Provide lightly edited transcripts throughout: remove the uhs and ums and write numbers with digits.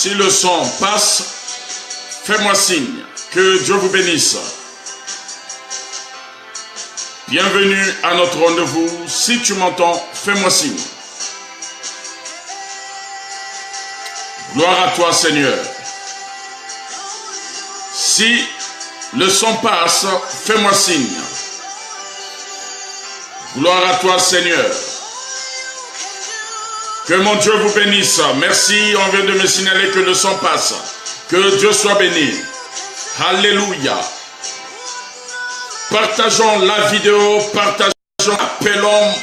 Si le son passe, fais-moi signe. Que Dieu vous bénisse. Bienvenue à notre rendez-vous. Si tu m'entends, fais-moi signe. Gloire à toi, Seigneur. Si le son passe, fais-moi signe. Gloire à toi, Seigneur. Que mon Dieu vous bénisse. Merci, on vient de me signaler que le son passe. Que Dieu soit béni. Alléluia. Partageons la vidéo, appelons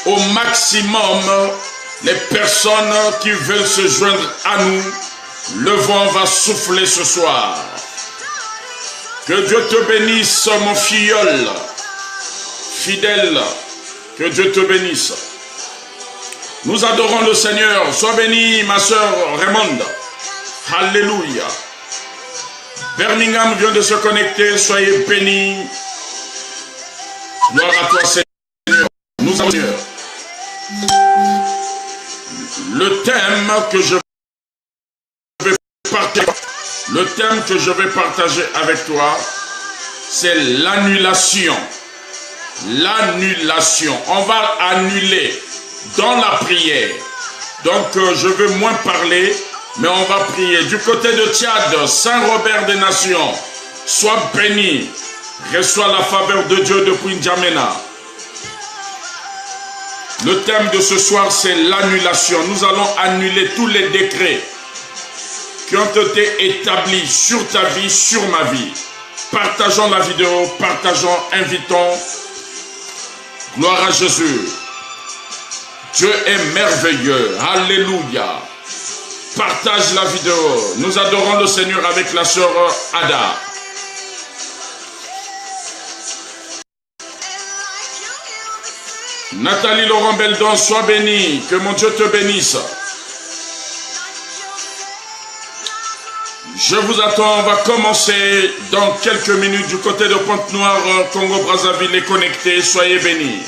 au maximum les personnes qui veulent se joindre à nous. Le vent va souffler ce soir. Que Dieu te bénisse, mon filleul, fidèle. Que Dieu te bénisse. Nous adorons le Seigneur. Sois béni, ma soeur Raymonde. Alléluia. Birmingham vient de se connecter. Soyez bénis. Gloire à toi, Seigneur. Nous adorons. Le thème que je vais partager avec toi, c'est l'annulation. L'annulation. On va annuler dans la prière. Donc je vais moins parler, mais on va prier. Du côté de Tchad, Saint-Robert des Nations, sois béni. Reçois la faveur de Dieu depuis N'Djamena. Le thème de ce soir, c'est l'annulation. Nous allons annuler tous les décrets qui ont été établis sur ta vie, sur ma vie. Partageons la vidéo, partageons, invitons. Gloire à Jésus. Dieu est merveilleux. Alléluia. Partage la vidéo. Nous adorons le Seigneur avec la sœur Ada. Nathalie Laurent Beldon, sois bénie. Que mon Dieu te bénisse. Je vous attends. On va commencer dans quelques minutes du côté de Pointe-Noire, Congo-Brazzaville est connecté. Soyez bénis.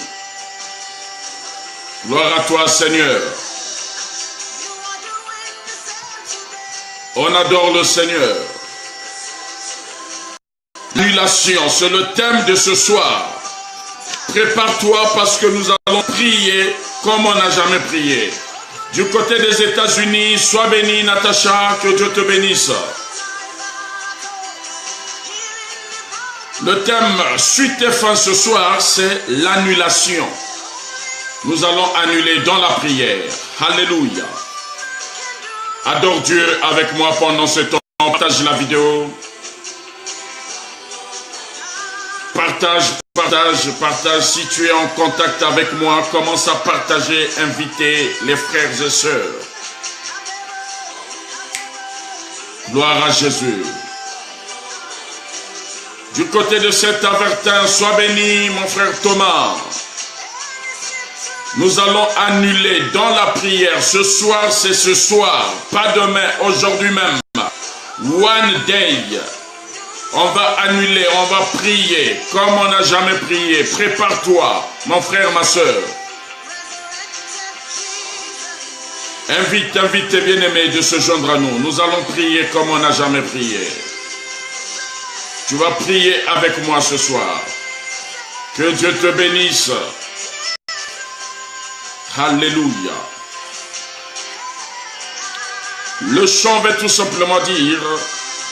Gloire à toi, Seigneur. On adore le Seigneur. Annulation, c'est le thème de ce soir. Prépare-toi parce que nous allons prier comme on n'a jamais prié. Du côté des États-Unis, sois bénie, Natacha, que Dieu te bénisse. Le thème suite et fin ce soir, c'est l'annulation. Nous allons annuler dans la prière. Alléluia. Adore Dieu avec moi pendant ce temps. Partage la vidéo. Partage. Si tu es en contact avec moi, commence à partager, inviter les frères et sœurs. Gloire à Jésus. Du côté de cet Avertin, sois béni, mon frère Thomas. Nous allons annuler dans la prière. Ce soir, c'est ce soir. Pas demain, aujourd'hui même. One day. On va annuler, on va prier comme on n'a jamais prié. Prépare-toi, mon frère, ma soeur. Invite tes bien-aimés de se joindre à nous. Nous allons prier comme on n'a jamais prié. Tu vas prier avec moi ce soir. Que Dieu te bénisse. Alléluia. Le chant va tout simplement dire: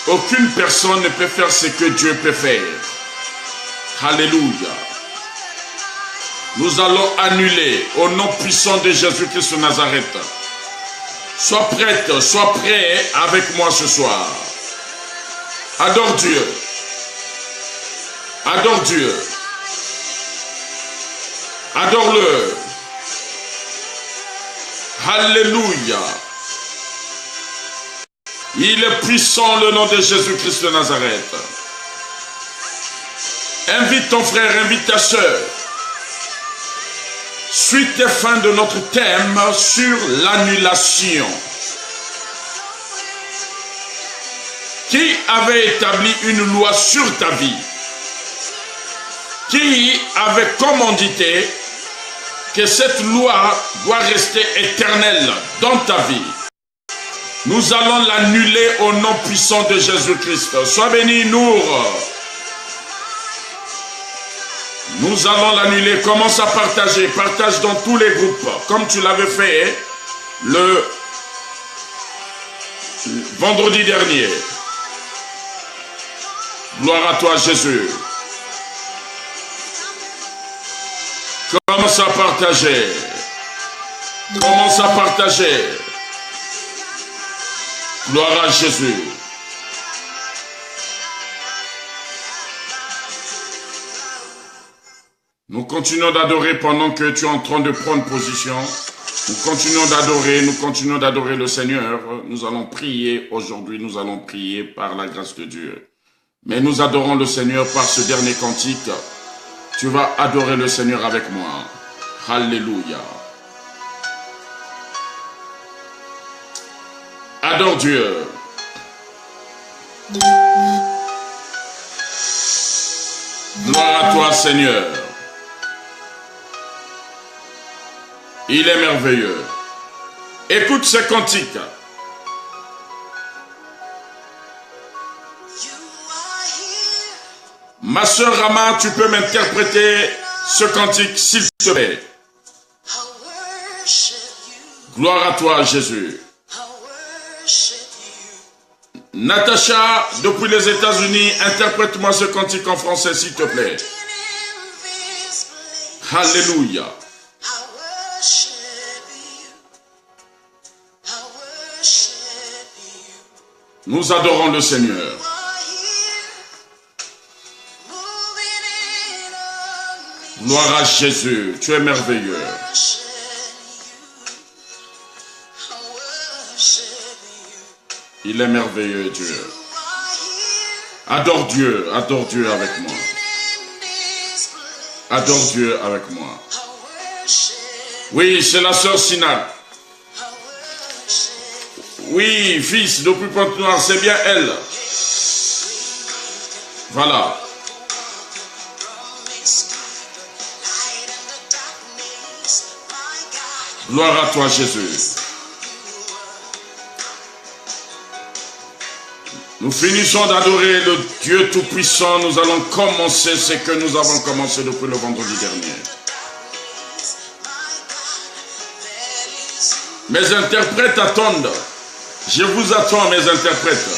aucune personne ne peut faire ce que Dieu peut faire. Alléluia. Nous allons annuler au nom puissant de Jésus-Christ de Nazareth. Sois prête, sois prêt avec moi ce soir. Adore Dieu. Adore Dieu. Adore-le. Alléluia. Il est puissant le nom de Jésus-Christ de Nazareth. Invite ton frère, invite ta soeur. Suite et fin de notre thème sur l'annulation. Qui avait établi une loi sur ta vie? Qui avait commandité que cette loi doit rester éternelle dans ta vie? Nous allons l'annuler au nom puissant de Jésus-Christ. Sois béni, Nour. Nous allons l'annuler. Commence à partager. Partage dans tous les groupes. Comme tu l'avais fait le vendredi dernier. Gloire à toi, Jésus. Commence à partager. Commence à partager. Gloire à Jésus. Nous continuons d'adorer pendant que tu es en train de prendre position. Nous continuons d'adorer le Seigneur. Nous allons prier aujourd'hui, nous allons prier par la grâce de Dieu. Mais nous adorons le Seigneur par ce dernier cantique. Tu vas adorer le Seigneur avec moi. Alléluia. Adore Dieu. Gloire à toi, Seigneur. Il est merveilleux. Écoute ce cantique. Ma sœur Rama, tu peux m'interpréter ce cantique, s'il te plaît. Gloire à toi, Jésus. Natacha, depuis les États-Unis, interprète-moi ce cantique en français, s'il te plaît. Alléluia. Nous adorons le Seigneur. Gloire à Jésus, tu es merveilleux. Il est merveilleux, Dieu. Adore Dieu avec moi. Adore Dieu avec moi. Oui, c'est la sœur Sinat. Oui, fils, depuis Pointe-Noire, c'est bien elle. Voilà. Gloire à toi, Jésus. Nous finissons d'adorer le Dieu Tout-Puissant. Nous allons commencer ce que nous avons commencé depuis le vendredi dernier. Mes interprètes attendent. Je vous attends, mes interprètes.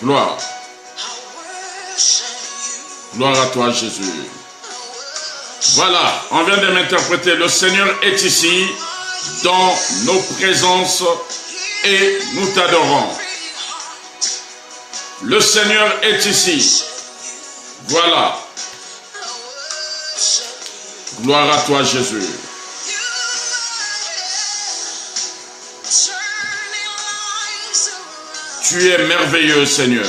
Gloire. Gloire à toi, Jésus. Voilà, on vient de m'interpréter. Le Seigneur est ici, dans nos présences, et nous t'adorons. Le Seigneur est ici. Voilà. Gloire à toi, Jésus. Tu es merveilleux, Seigneur.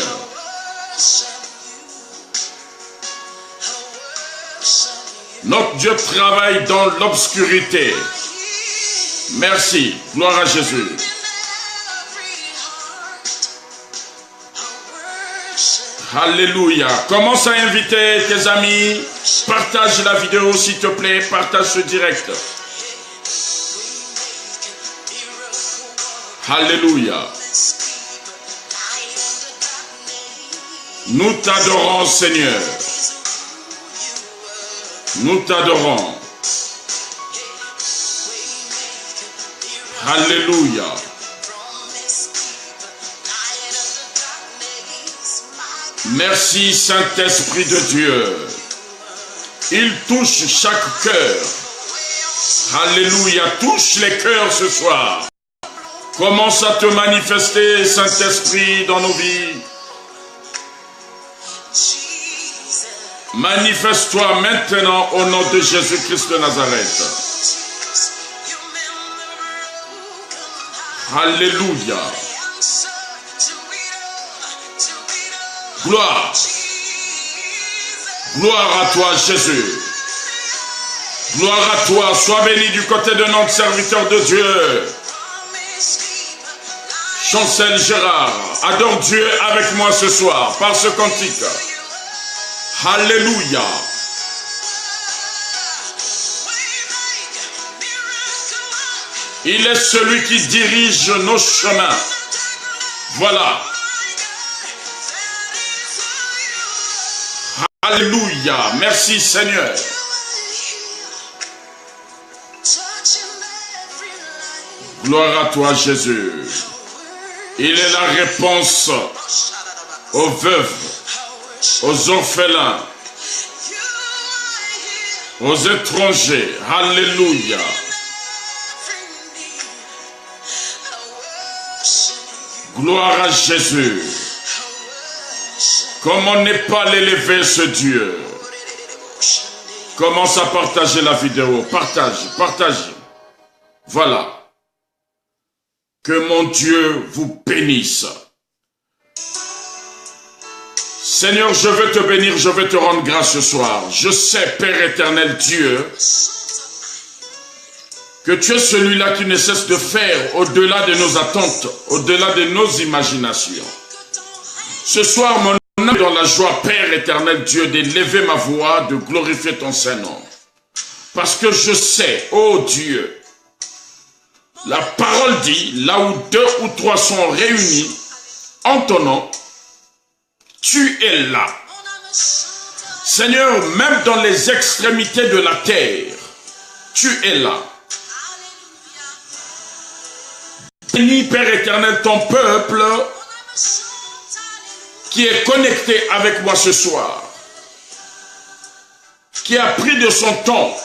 Notre Dieu travaille dans l'obscurité. Merci. Gloire à Jésus. Alléluia. Commence à inviter tes amis. Partage la vidéo, s'il te plaît. Partage ce direct. Alléluia. Nous t'adorons, Seigneur. Nous t'adorons. Alléluia. Merci, Saint-Esprit de Dieu. Il touche chaque cœur. Alléluia. Touche les cœurs ce soir. Commence à te manifester, Saint-Esprit, dans nos vies. Manifeste-toi maintenant au nom de Jésus-Christ de Nazareth. Alléluia. Gloire. Gloire à toi, Jésus. Gloire à toi. Sois béni du côté de notre serviteur de Dieu. Chancel Gérard, adore Dieu avec moi ce soir par ce cantique. Alléluia. Il est celui qui dirige nos chemins. Voilà. Alléluia. Merci Seigneur. Gloire à toi Jésus. Il est la réponse aux veuves, aux orphelins, aux étrangers. Alléluia. Gloire à Jésus. Comment ne pas l'élever ce Dieu? Commence à partager la vidéo. Partage, partage. Voilà. Que mon Dieu vous bénisse. Seigneur, je veux te bénir, je veux te rendre grâce ce soir. Je sais, Père éternel Dieu, que tu es celui-là qui ne cesse de faire au-delà de nos attentes, au-delà de nos imaginations. Ce soir, mon âme est dans la joie, Père éternel Dieu, d'élever ma voix, de glorifier ton Saint-Nom. Parce que je sais, ô Dieu, la parole dit, là où 2 ou 3 sont réunis en ton nom, tu es là. Seigneur, même dans les extrémités de la terre, tu es là. Bénis, Père éternel, ton peuple qui est connecté avec moi ce soir, qui a pris de son temps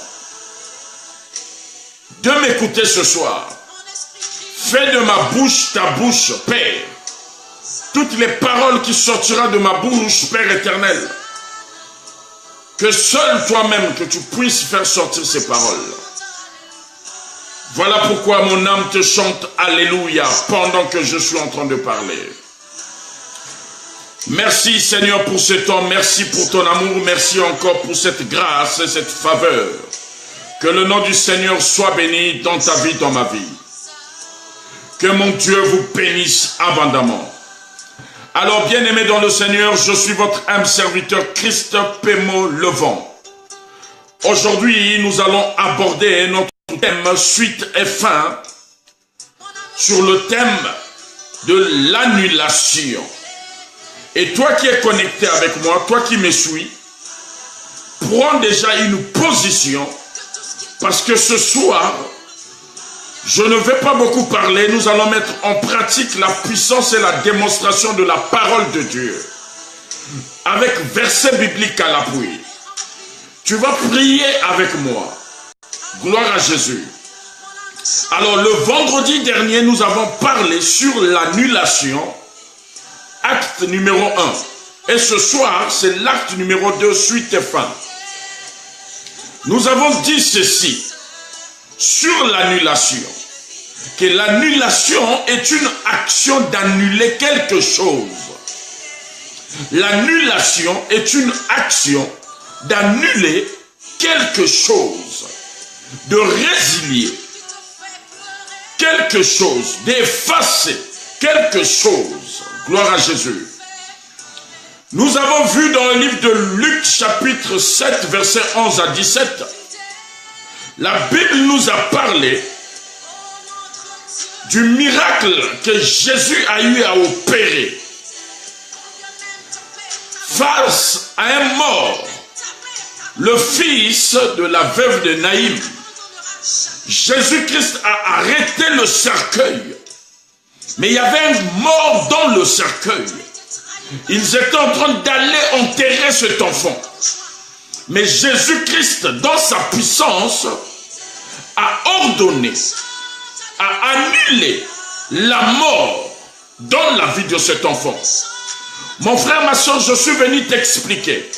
de m'écouter ce soir. Fais de ma bouche ta bouche, Père. Toutes les paroles qui sortiront de ma bouche, Père éternel, que seul toi-même, que tu puisses faire sortir ces paroles. Voilà pourquoi mon âme te chante Alléluia pendant que je suis en train de parler. Merci Seigneur pour ce temps, merci pour ton amour, merci encore pour cette grâce et cette faveur. Que le nom du Seigneur soit béni dans ta vie, dans ma vie. Que mon Dieu vous bénisse abondamment. Alors, bien-aimés dans le Seigneur, je suis votre âme serviteur Christ Pémo Levant. Aujourd'hui, nous allons aborder notre thème suite et fin sur le thème de l'annulation. Et toi qui es connecté avec moi, toi qui me suis, prends déjà une position parce que ce soir, je ne vais pas beaucoup parler, nous allons mettre en pratique la puissance et la démonstration de la parole de Dieu. Avec verset biblique à l'appui. Tu vas prier avec moi. Gloire à Jésus. Alors le vendredi dernier, nous avons parlé sur l'annulation, acte numéro 1. Et ce soir, c'est l'acte numéro 2, suite et fin. Nous avons dit ceci. Sur l'annulation, que l'annulation est une action d'annuler quelque chose. L'annulation est une action d'annuler quelque chose, de résilier quelque chose, d'effacer quelque chose. Gloire à Jésus. Nous avons vu dans le livre de Luc chapitre 7, versets 11 à 17, la Bible nous a parlé du miracle que Jésus a eu à opérer face à un mort, le fils de la veuve de Naïm. Jésus-Christ a arrêté le cercueil, mais il y avait un mort dans le cercueil. Ils étaient en train d'aller enterrer cet enfant. Mais Jésus-Christ, dans sa puissance, a ordonné, a annulé la mort dans la vie de cet enfant. Mon frère, ma soeur, je suis venu t'expliquer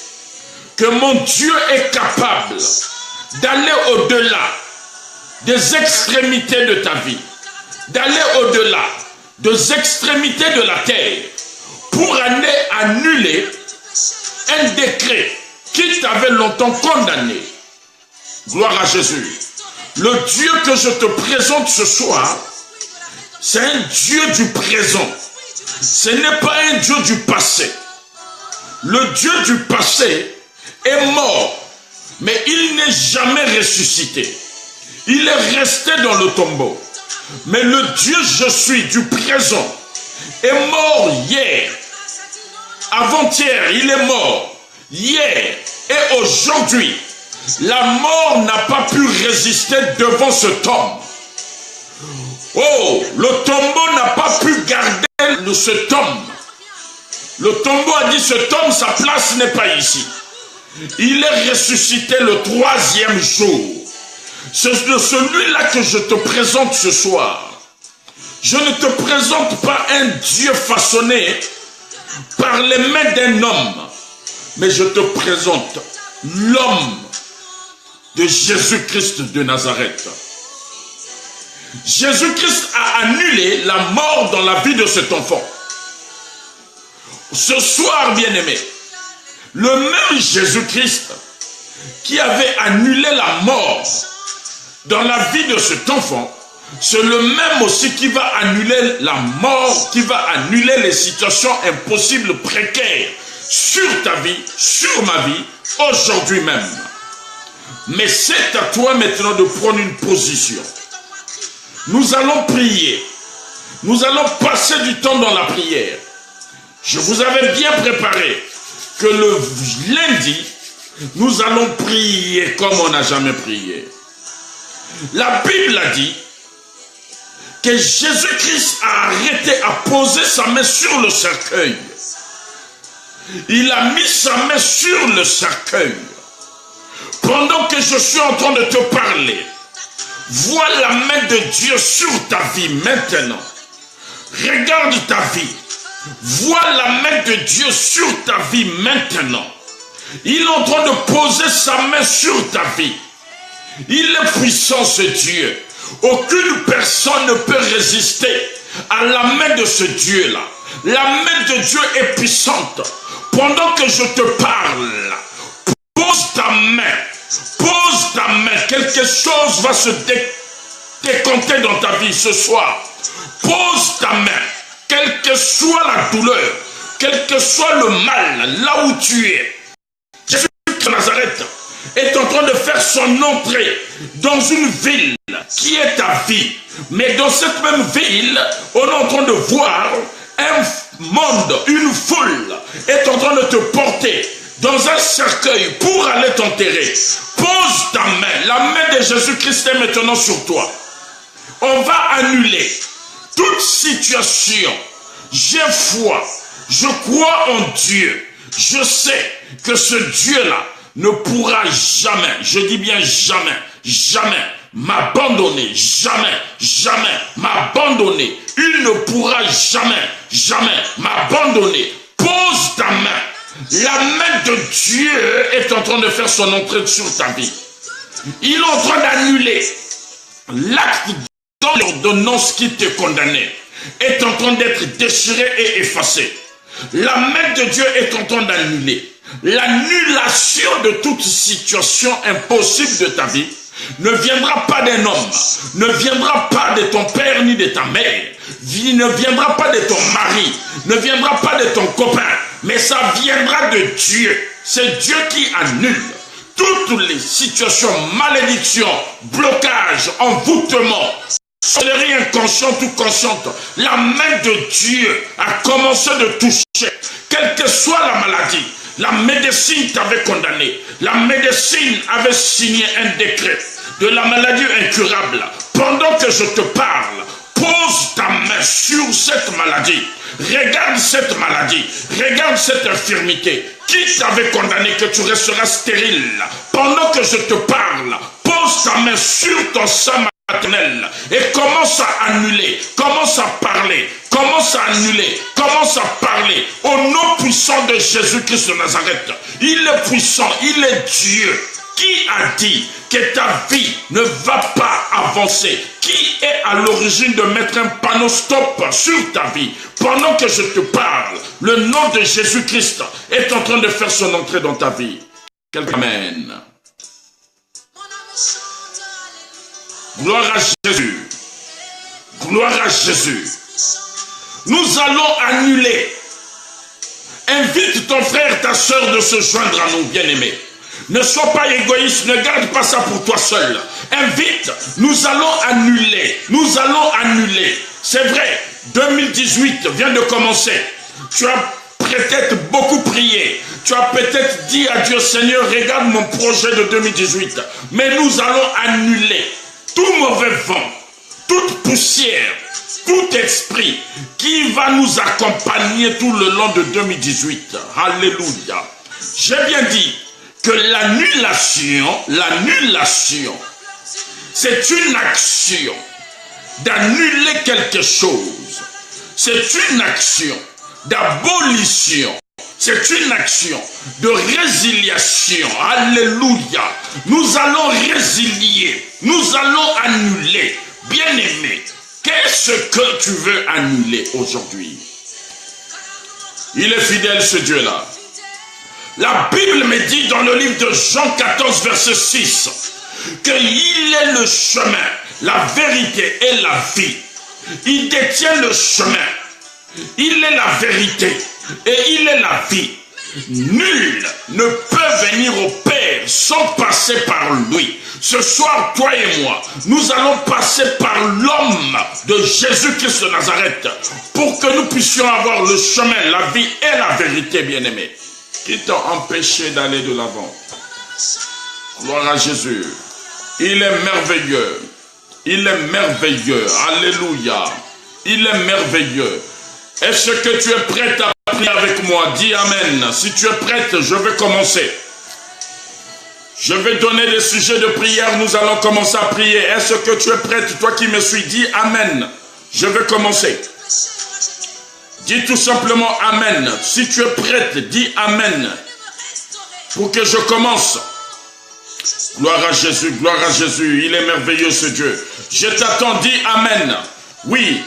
que mon Dieu est capable d'aller au-delà des extrémités de ta vie, d'aller au-delà des extrémités de la terre, pour aller annuler un décret qui t'avait longtemps condamné. Gloire à Jésus. Le Dieu que je te présente ce soir, c'est un Dieu du présent. Ce n'est pas un Dieu du passé. Le Dieu du passé est mort, mais il n'est jamais ressuscité. Il est resté dans le tombeau. Mais le Dieu je suis du présent est mort hier. Avant-hier, il est mort. Hier et aujourd'hui, la mort n'a pas pu résister devant ce tombe. Oh, le tombeau n'a pas pu garder ce tombe. Le tombeau a dit, ce tombe, sa place n'est pas ici. Il est ressuscité le 3e jour. C'est de celui-là que je te présente ce soir. Je ne te présente pas un Dieu façonné par les mains d'un homme, mais je te présente l'homme de Jésus-Christ de Nazareth. Jésus-Christ a annulé la mort dans la vie de cet enfant. Ce soir, bien-aimé, le même Jésus-Christ qui avait annulé la mort dans la vie de cet enfant, c'est le même aussi qui va annuler la mort, qui va annuler les situations impossibles, précaires, sur ta vie, sur ma vie, aujourd'hui même. Mais c'est à toi maintenant de prendre une position. Nous allons prier. Nous allons passer du temps dans la prière. Je vous avais bien préparé que le lundi, nous allons prier comme on n'a jamais prié. La Bible a dit que Jésus-Christ a arrêté à poser sa main sur le cercueil. Il a mis sa main sur le cercueil. Pendant que je suis en train de te parler, vois la main de Dieu sur ta vie maintenant. Regarde ta vie. Vois la main de Dieu sur ta vie maintenant. Il est en train de poser sa main sur ta vie. Il est puissant ce Dieu. Aucune personne ne peut résister à la main de ce Dieu-là. La main de Dieu est puissante. Pendant que je te parle, pose ta main. Pose ta main. Quelque chose va se décompter dans ta vie ce soir. Pose ta main. Quelle que soit la douleur, quel que soit le mal, là où tu es, Jésus de Nazareth est en train de faire son entrée dans une ville qui est ta vie. Mais dans cette même ville, on est en train de voir un monde, une foule est en train de te porter dans un cercueil pour aller t'enterrer. Pose ta main. La main de Jésus-Christ est maintenant sur toi. On va annuler toute situation. J'ai foi. Je crois en Dieu. Je sais que ce Dieu-là ne pourra jamais, je dis bien jamais, jamais m'abandonner, jamais, jamais m'abandonner. Il ne pourra jamais, jamais m'abandonner. Pose ta main. La main de Dieu est en train de faire son entrée sur ta vie. Il est en train d'annuler l'acte dans l'ordonnance qui te condamnait. Est en train d'être déchiré et effacé. La main de Dieu est en train d'annuler. L'annulation de toute situation impossible de ta vie ne viendra pas d'un homme, ne viendra pas de ton père ni de ta mère, ne viendra pas de ton mari, ne viendra pas de ton copain, mais ça viendra de Dieu. C'est Dieu qui annule toutes les situations, malédictions, blocages, envoûtements, sorcellerie inconsciente ou consciente. La main de Dieu a commencé de toucher, quelle que soit la maladie. La médecine t'avait condamné. La médecine avait signé un décret de la maladie incurable. Pendant que je te parle, pose ta main sur cette maladie. Regarde cette maladie. Regarde cette infirmité. Qui t'avait condamné que tu resteras stérile? Pendant que je te parle, pose ta main sur ton sein maternel et commence à annuler, commence à parler, commence à annuler, commence à parler au nom puissant de Jésus-Christ de Nazareth. Il est puissant, il est Dieu. Qui a dit que ta vie ne va pas avancer? Qui est à l'origine de mettre un panneau stop sur ta vie? Pendant que je te parle, le nom de Jésus-Christ est en train de faire son entrée dans ta vie. Amen. Gloire à Jésus. Gloire à Jésus. Nous allons annuler. Invite ton frère, ta soeur de se joindre à nous, bien-aimés. Ne sois pas égoïste, ne garde pas ça pour toi seul. Invite, nous allons annuler. Nous allons annuler. C'est vrai, 2018 vient de commencer. Tu as peut-être beaucoup prié. Tu as peut-être dit à Dieu, Seigneur, regarde mon projet de 2018. Mais nous allons annuler tout mauvais vent, toute poussière, tout esprit qui va nous accompagner tout le long de 2018. Alléluia. J'ai bien dit que l'annulation, c'est une action d'annuler quelque chose. C'est une action d'abolition. C'est une action de résiliation. Alléluia. Nous allons résilier. Nous allons annuler. Bien-aimé, qu'est-ce que tu veux annuler aujourd'hui? Il est fidèle, ce Dieu-là. La Bible me dit dans le livre de Jean 14, verset 6, qu'il est le chemin, la vérité et la vie. Il détient le chemin. Il est la vérité et il est la vie. Nul ne peut venir au Père sans passer par lui. Ce soir, toi et moi, nous allons passer par l'homme de Jésus-Christ de Nazareth pour que nous puissions avoir le chemin, la vie et la vérité, bien-aimés. Qui t'a empêché d'aller de l'avant? Gloire à Jésus. Il est merveilleux. Il est merveilleux. Alléluia. Il est merveilleux. Est-ce que tu es prête à prier avec moi? Dis Amen. Si tu es prête, je vais commencer. Je vais donner des sujets de prière. Nous allons commencer à prier. Est-ce que tu es prête? Toi qui me suis, dis Amen. Je vais commencer. Dis tout simplement Amen. Si tu es prête, dis Amen. Pour que je commence. Gloire à Jésus, gloire à Jésus. Il est merveilleux ce Dieu. Je t'attends, dis Amen. Oui.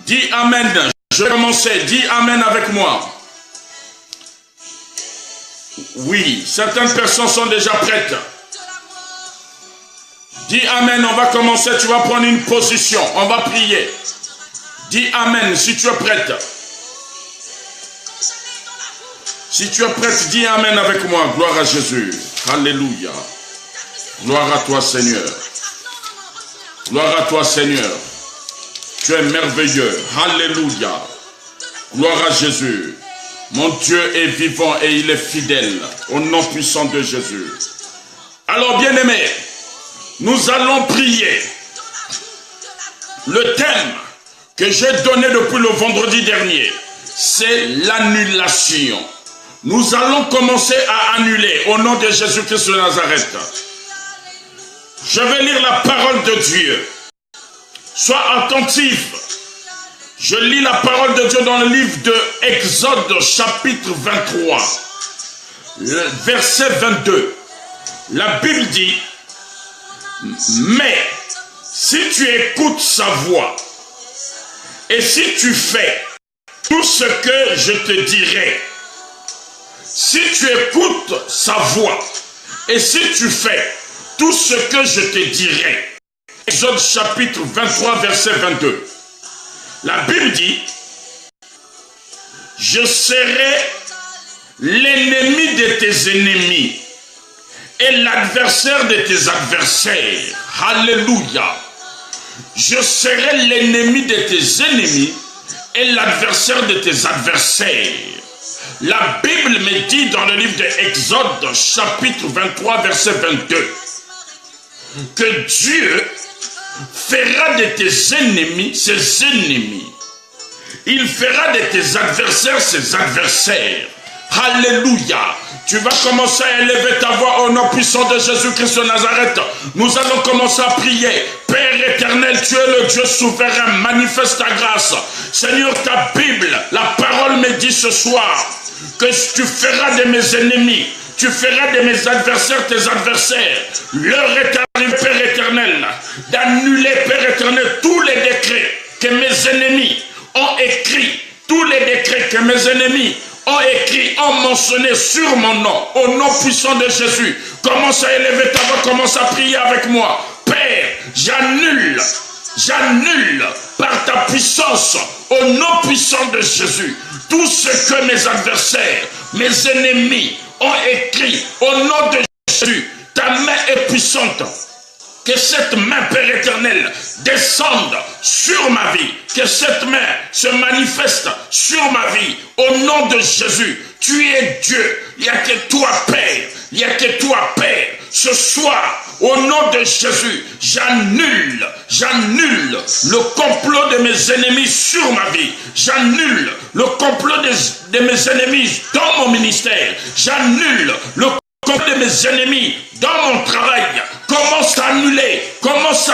Dis Amen. Je vais commencer. Dis Amen avec moi. Oui, certaines personnes sont déjà prêtes. Dis Amen, on va commencer. Tu vas prendre une position. On va prier. Dis Amen si tu es prête. Si tu es prête, dis Amen avec moi. Gloire à Jésus. Alléluia. Gloire à toi, Seigneur. Gloire à toi, Seigneur. Tu es merveilleux. Alléluia. Gloire à Jésus. Mon Dieu est vivant et il est fidèle. Au nom puissant de Jésus. Alors, bien-aimés, nous allons prier. Le thème que j'ai donné depuis le vendredi dernier, c'est l'annulation. Nous allons commencer à annuler au nom de Jésus-Christ de Nazareth. Je vais lire la parole de Dieu. Sois attentif. Je lis la parole de Dieu dans le livre de Exode, chapitre 23, verset 22. La Bible dit, mais si tu écoutes sa voix, et si tu fais tout ce que je te dirai, si tu écoutes sa voix, et si tu fais tout ce que je te dirai, Exode chapitre 23, verset 22. La Bible dit, je serai l'ennemi de tes ennemis et l'adversaire de tes adversaires. Alléluia. Je serai l'ennemi de tes ennemis et l'adversaire de tes adversaires. La Bible me dit dans le livre de Exode, chapitre 23, verset 22, que Dieu fera de tes ennemis ses ennemis. Il fera de tes adversaires ses adversaires. Alléluia. Tu vas commencer à élever ta voix au nom puissant de Jésus-Christ de Nazareth. Nous allons commencer à prier. Père éternel, tu es le Dieu souverain. Manifeste ta grâce. Seigneur, ta Bible, la parole me dit ce soir que tu feras de mes ennemis, tu feras de mes adversaires tes adversaires. L'heure est arrivée, Père éternel, d'annuler, Père éternel, tous les décrets que mes ennemis ont écrits, tous les décrets que mes ennemis ont écrit, ont mentionné sur mon nom, au nom puissant de Jésus. Commence à élever ta voix, commence à prier avec moi. Père, j'annule par ta puissance, au nom puissant de Jésus, tout ce que mes adversaires, mes ennemis ont écrit au nom de Jésus, ta main est puissante. Que cette main, Père éternel, descende sur ma vie. Que cette main se manifeste sur ma vie. Au nom de Jésus, tu es Dieu. Il n'y a que toi, Père. Il n'y a que toi, Père. Ce soir, au nom de Jésus, j'annule le complot de mes ennemis sur ma vie. J'annule le complot de mes ennemis dans mon ministère. J'annule le complot de mes ennemis dans mon travail. Commence à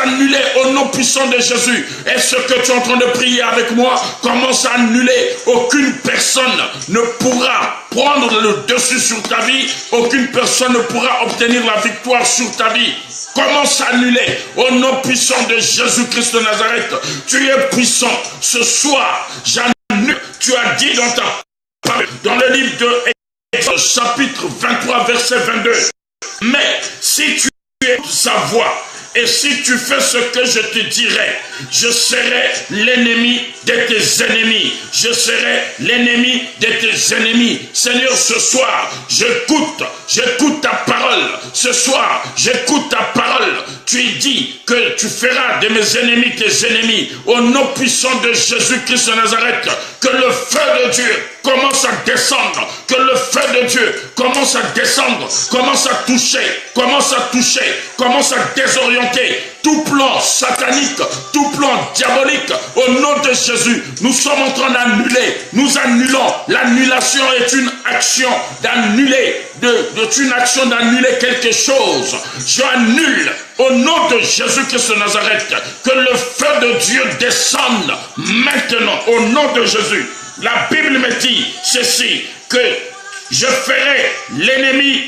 annuler au nom puissant de Jésus. Est-ce que tu es en train de prier avec moi? Commence à annuler. Aucune personne ne pourra prendre le dessus sur ta vie. Aucune personne ne pourra obtenir la victoire sur ta vie. Commence à annuler au nom puissant de Jésus-Christ de Nazareth. Tu es puissant. Ce soir, j'annule. Tu as dit dans ta parole, dans le livre de Exode, chapitre 23, verset 22. Mais si tu écoutes sa voix, et si tu fais ce que je te dirai, je serai l'ennemi de tes ennemis. Je serai l'ennemi de tes ennemis. Seigneur, ce soir, j'écoute ta parole. Ce soir, j'écoute ta parole. Tu dis que tu feras de mes ennemis tes ennemis. Au nom puissant de Jésus-Christ de Nazareth, que le feu de Dieu commence à descendre. Que le feu de Dieu commence à descendre. Commence à toucher, commence à désorienter tout plan satanique, tout plan diabolique. Au nom de Jésus, nous sommes en train d'annuler. Nous annulons. L'annulation est une action d'annuler, une action d'annuler quelque chose. J'annule au nom de Jésus-Christ de Nazareth que le feu de Dieu descende maintenant au nom de Jésus. La Bible me dit ceci, que je ferai l'ennemi,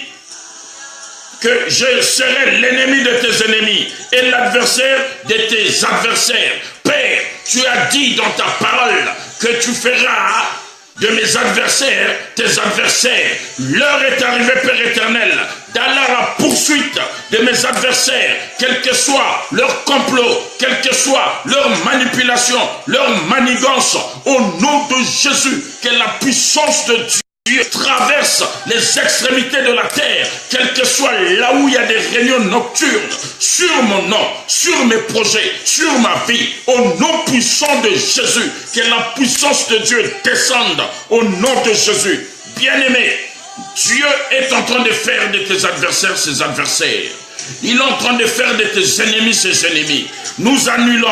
que je serai l'ennemi de tes ennemis et l'adversaire de tes adversaires. Père, tu as dit dans ta parole que tu feras de mes adversaires tes adversaires. L'heure est arrivée, Père éternel, d'aller à la poursuite de mes adversaires, quel que soit leur complot, quelle que soit leur manipulation, leur manigance. Au nom de Jésus, que la puissance de Dieu traverse les extrémités de la terre, quel que soit là où il y a des réunions nocturnes, sur mon nom, sur mes projets, sur ma vie, au nom puissant de Jésus, que la puissance de Dieu descende au nom de Jésus. Bien-aimé, Dieu est en train de faire de tes adversaires ses adversaires. Il est en train de faire de tes ennemis ses ennemis. Nous annulons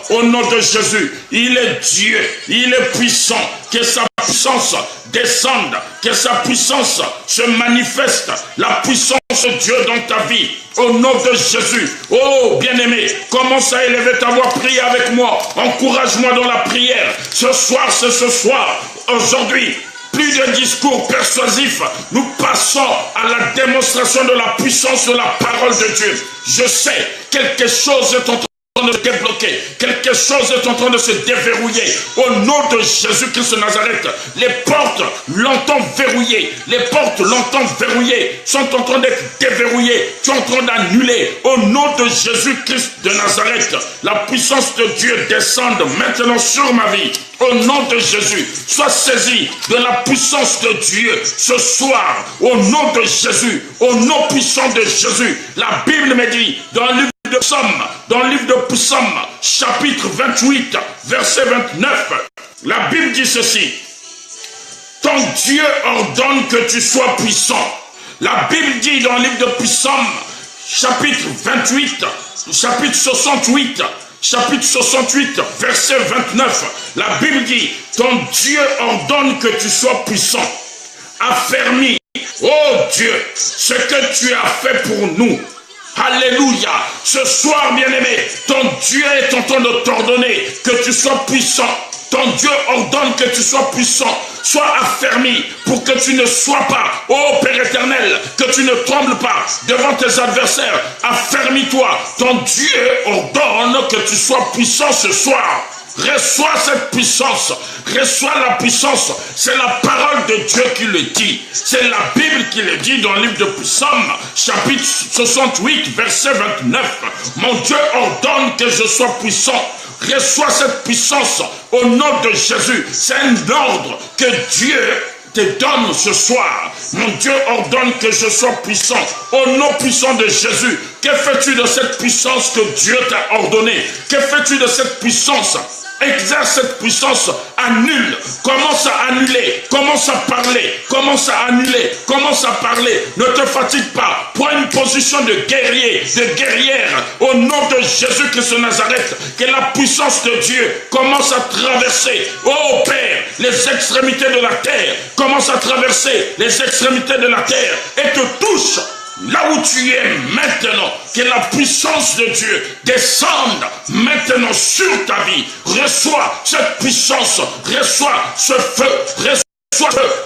au nom de Jésus. Il est Dieu, il est puissant. Que sa puissance descende, que sa puissance se manifeste. La puissance de Dieu dans ta vie, au nom de Jésus. Oh, bien-aimé, commence à élever ta voix, prie avec moi. Encourage-moi dans la prière. Ce soir, c'est ce soir. Aujourd'hui, plus de discours persuasifs, nous passons à la démonstration de la puissance de la parole de Dieu. Je sais, quelque chose est en train de se débloquer, quelque chose est en train de se déverrouiller. Au nom de Jésus-Christ de Nazareth, les portes longtemps verrouillées, sont en train d'être déverrouillées, sont en train d'annuler. Au nom de Jésus-Christ de Nazareth, la puissance de Dieu descende maintenant sur ma vie. Au nom de Jésus, sois saisi de la puissance de Dieu ce soir. Au nom de Jésus, au nom puissant de Jésus. La Bible me dit dans le livre de Psaume, chapitre 28, verset 29, la Bible dit ceci: ton Dieu ordonne que tu sois puissant. La Bible dit dans le livre de Psaume, chapitre 28, chapitre 68, verset 29, la Bible dit, ton Dieu ordonne que tu sois puissant, affermi. Oh Dieu, ce que tu as fait pour nous. Alléluia. Ce soir, bien-aimé, ton Dieu est en train de t'ordonner que tu sois puissant. Ton Dieu ordonne que tu sois puissant. Sois affermi pour que tu ne sois pas, ô Père éternel, que tu ne trembles pas devant tes adversaires. Affermis-toi. Ton Dieu ordonne que tu sois puissant ce soir. Reçois cette puissance. Reçois la puissance. C'est la parole de Dieu qui le dit. C'est la Bible qui le dit dans le livre de Psaume, chapitre 68, verset 29. Mon Dieu ordonne que je sois puissant. Reçois cette puissance au nom de Jésus. C'est un ordre que Dieu te donne ce soir. Mon Dieu ordonne que je sois puissant. Au nom puissant de Jésus, que fais-tu de cette puissance que Dieu t'a ordonnée? Que fais-tu de cette puissance? Exerce cette puissance, annule, commence à annuler, commence à parler, commence à annuler, commence à parler. Ne te fatigue pas, prends une position de guerrier, de guerrière, au nom de Jésus-Christ de Nazareth. Que la puissance de Dieu commence à traverser, oh Père, les extrémités de la terre, commence à traverser les extrémités de la terre et te touche. Là où tu es maintenant, que la puissance de Dieu descende maintenant sur ta vie. Reçois cette puissance, reçois ce feu,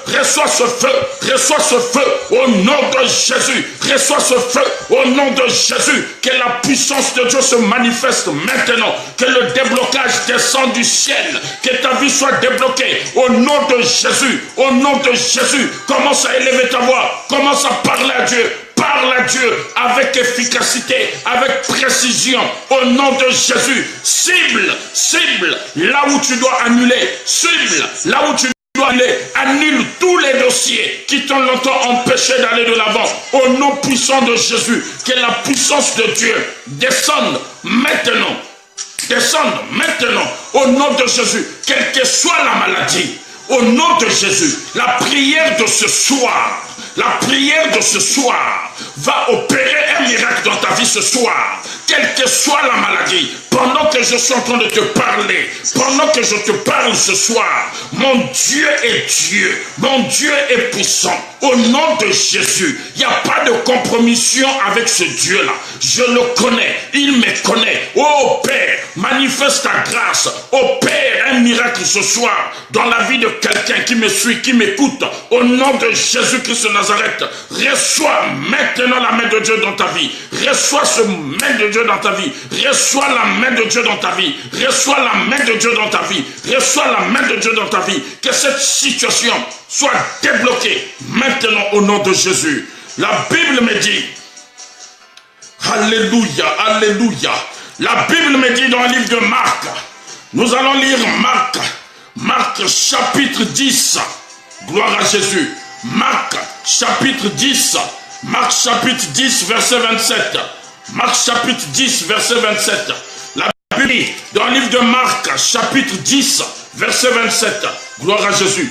reçois ce feu, reçois ce feu au nom de Jésus, reçois ce feu au nom de Jésus. Que la puissance de Dieu se manifeste maintenant, que le déblocage descende du ciel, que ta vie soit débloquée au nom de Jésus, au nom de Jésus. Commence à élever ta voix, commence à parler à Dieu. Parle à Dieu avec efficacité, avec précision, au nom de Jésus. Cible là où tu dois annuler. Cible là où tu dois annuler. Annule tous les dossiers qui t'ont longtemps empêché d'aller de l'avant. Au nom puissant de Jésus, que la puissance de Dieu descende maintenant. Descende maintenant au nom de Jésus. Quelle que soit la maladie, au nom de Jésus, la prière de ce soir. La prière de ce soir va opérer un miracle dans ta vie ce soir, quelle que soit la maladie. Pendant que je suis en train de te parler, pendant que je te parle ce soir, mon Dieu est Dieu, mon Dieu est puissant. Au nom de Jésus, il n'y a pas de compromission avec ce Dieu-là. Je le connais, il me connaît. Oh Père, manifeste ta grâce. Opère un miracle ce soir dans la vie de quelqu'un qui me suit, qui m'écoute. Au nom de Jésus-Christ de Nazareth, reçois maintenant la main de Dieu dans ta vie. Reçois ce main de Dieu dans ta vie. Reçois la main de Dieu dans ta vie. Reçois la main de Dieu dans ta vie. Reçois la main de Dieu dans ta vie. Que cette situation soit débloquée maintenant au nom de Jésus. La Bible me dit, alléluia, alléluia. La Bible me dit dans le livre de Marc, nous allons lire Marc chapitre 10, gloire à Jésus. Marc chapitre 10, Marc chapitre 10 verset 27. Marc chapitre 10 verset 27. La Bible dit dans le livre de Marc chapitre 10 verset 27. Gloire à Jésus.